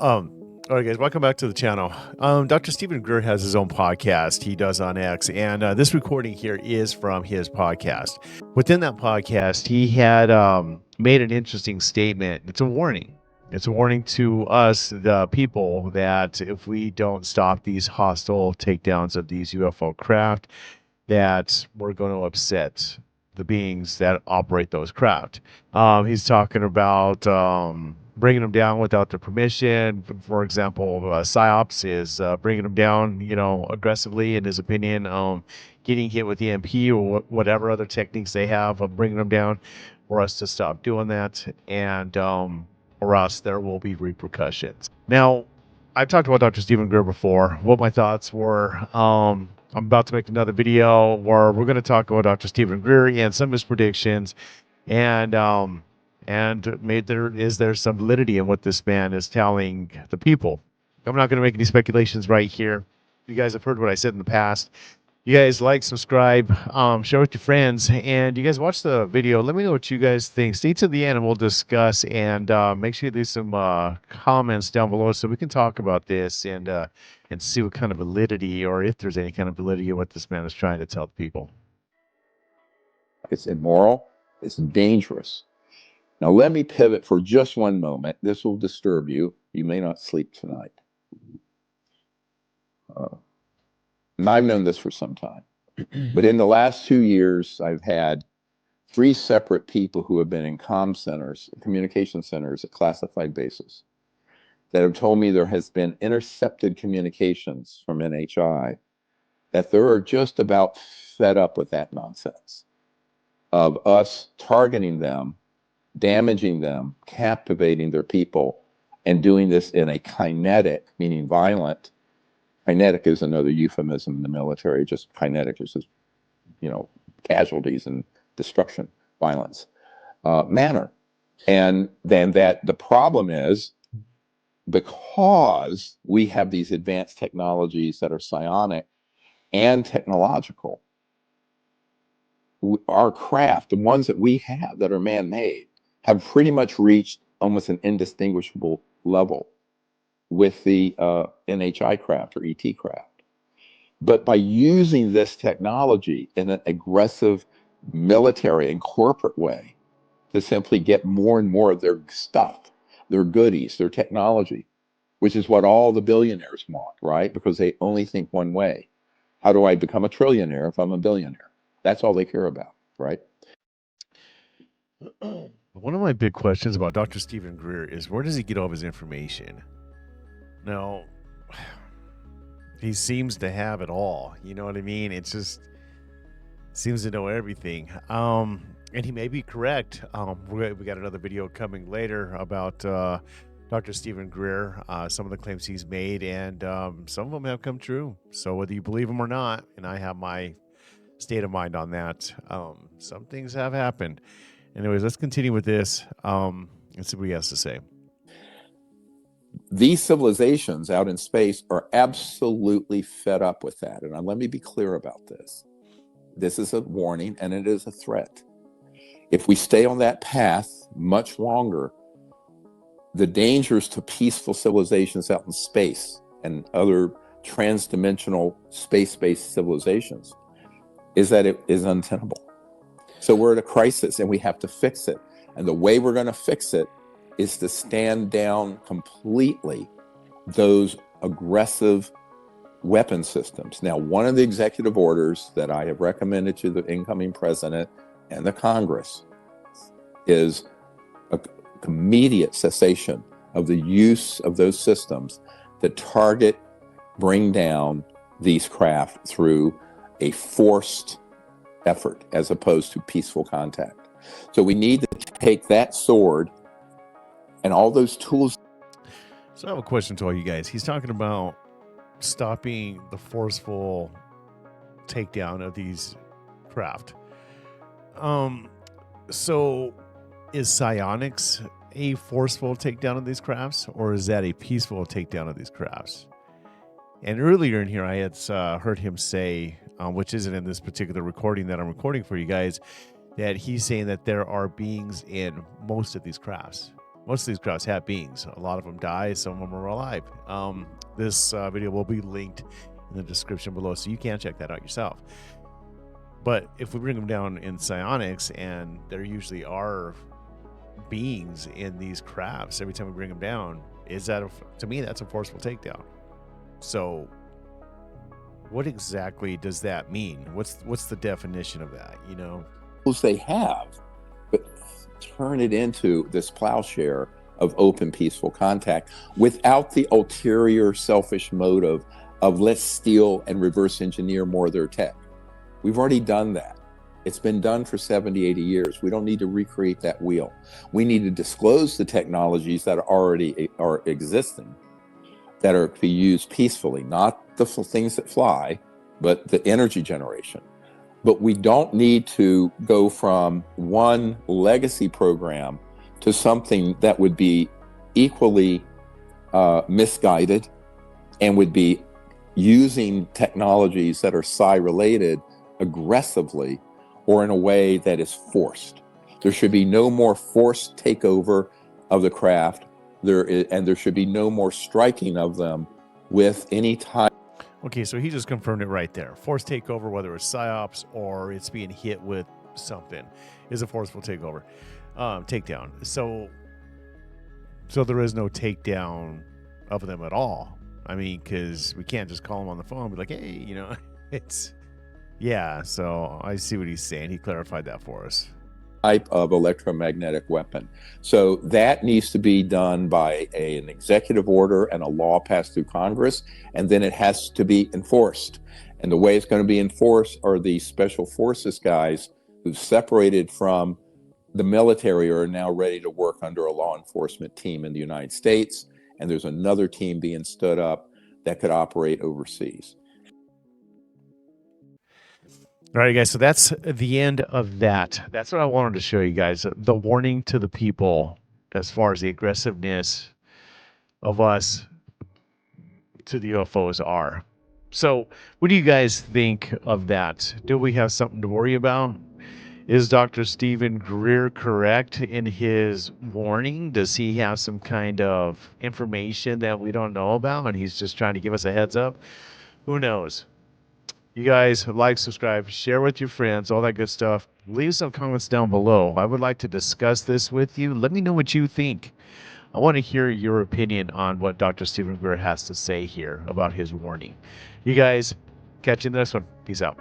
All right, guys, welcome back to the channel. Dr. Stephen Greer has his own podcast he does on X, and this recording here is from his podcast. Within that podcast, he had made an interesting statement. It's a warning. It's a warning to us, the people, that if we don't stop these hostile takedowns of these UFO craft, that we're going to upset the beings that operate those craft. He's talking about bringing them down without their permission. For example, PSYOPs is bringing them down, aggressively, in his opinion, getting hit with EMP or whatever other techniques they have of bringing them down, for us to stop doing that, and or else there will be repercussions. Now, I've talked about Dr. Stephen Greer before, what my thoughts were. I'm about to make another video where we're going to talk about Dr. Stephen Greer and some of his predictions, and is there some validity in what this man is telling the people. I'm not going to make any speculations right here. You guys have heard what I said in the past. You guys like, subscribe, share with your friends, and you guys watch the video. Let me know what you guys think. Stay to the end and we'll discuss, and make sure you leave some comments down below so we can talk about this and see what kind of validity, or if there's any kind of validity of what this man is trying to tell the people. It's immoral. It's dangerous. Now, let me pivot for just one moment. This will disturb you. You may not sleep tonight. I've known this for some time. But in the last 2 years, I've had 3 separate people who have been in communication centers at classified bases, that have told me there has been intercepted communications from NHI, that they're just about fed up with that nonsense of us targeting them, damaging them, captivating their people, and doing this in a kinetic, meaning violent. Kinetic is another euphemism in the military. Just kinetic is just, casualties and destruction, violence manner. And then that the problem is, because we have these advanced technologies that are psionic and technological, our craft, the ones that we have that are man-made, have pretty much reached almost an indistinguishable level with the NHI craft or ET craft. But by using this technology in an aggressive military and corporate way to simply get more and more of their stuff, their goodies, their technology, which is what all the billionaires want, right? Because they only think one way. How do I become a trillionaire if I'm a billionaire? That's all they care about, right? One of my big questions about Dr. Stephen Greer is, where does he get all of his information? Now, he seems to have it all. You know what I mean? It just seems to know everything. And he may be correct. We got another video coming later about Dr. Stephen Greer, some of the claims he's made, and some of them have come true. So whether you believe him or not, and I have my state of mind on that, some things have happened. Anyways, let's continue with this and see what he has to say. These civilizations out in space are absolutely fed up with that. And let me be clear about this. This is a warning, and it is a threat. If we stay on that path much longer, the dangers to peaceful civilizations out in space and other transdimensional space-based civilizations is that it is untenable. So we're at a crisis, and we have to fix it. And the way we're going to fix it is to stand down completely those aggressive weapon systems. Now, one of the executive orders that I have recommended to the incoming president and the Congress is an immediate cessation of the use of those systems that target, bring down these craft through a forced effort as opposed to peaceful contact. So we need to take that sword and all those tools. So I have a question to all you guys. He's talking about stopping the forceful takedown of these craft. So is psionics a forceful takedown of these crafts, or is that a peaceful takedown of these crafts? And earlier in here, I had heard him say, which isn't in this particular recording that I'm recording for you guys, that he's saying that there are beings in most of these crafts. most of these crafts have beings. A lot of them die, some of them are alive. This video will be linked in the description below, so you can check that out yourself. But if we bring them down in psionics, and there usually are beings in these crafts every time we bring them down, is that to me that's a forceful takedown? So what exactly does that mean? What's the definition of that, you know? They have, but turn it into this plowshare of open, peaceful contact without the ulterior, selfish motive of let's steal and reverse engineer more of their tech. We've already done that. It's been done for 70, 80 years. We don't need to recreate that wheel. We need to disclose the technologies that already are existing, that are to be used peacefully, not the things that fly, but the energy generation. But we don't need to go from one legacy program to something that would be equally misguided and would be using technologies that are psi-related aggressively or in a way that is forced. There should be no more forced takeover of the craft. There should be no more striking of them with any type. Okay, so he just confirmed it right there. Forced takeover, whether it's psyops or it's being hit with something, is a forceful takeover, takedown. So there is no takedown of them at all. I mean, because we can't just call them on the phone and be like, hey, you know, it's, yeah. So I see what he's saying. He clarified that for us. Type of electromagnetic weapon. So that needs to be done by an executive order and a law passed through Congress, and then it has to be enforced. And the way it's going to be enforced are the special forces guys who've separated from the military are now ready to work under a law enforcement team in the United States, and there's another team being stood up that could operate overseas. All right, guys, so that's the end of that. That's what I wanted to show you guys, the warning to the people as far as the aggressiveness of us to the UFOs are. So what do you guys think of that? Do we have something to worry about? Is Dr. Stephen Greer correct in his warning? Does he have some kind of information that we don't know about and he's just trying to give us a heads up? Who knows? You guys like, subscribe, share with your friends, all that good stuff. Leave some comments down below. I would like to discuss this with you. Let me know what you think. I want to hear your opinion on what Dr. Stephen Greer has to say here about his warning. You guys, catch you in this one. Peace out.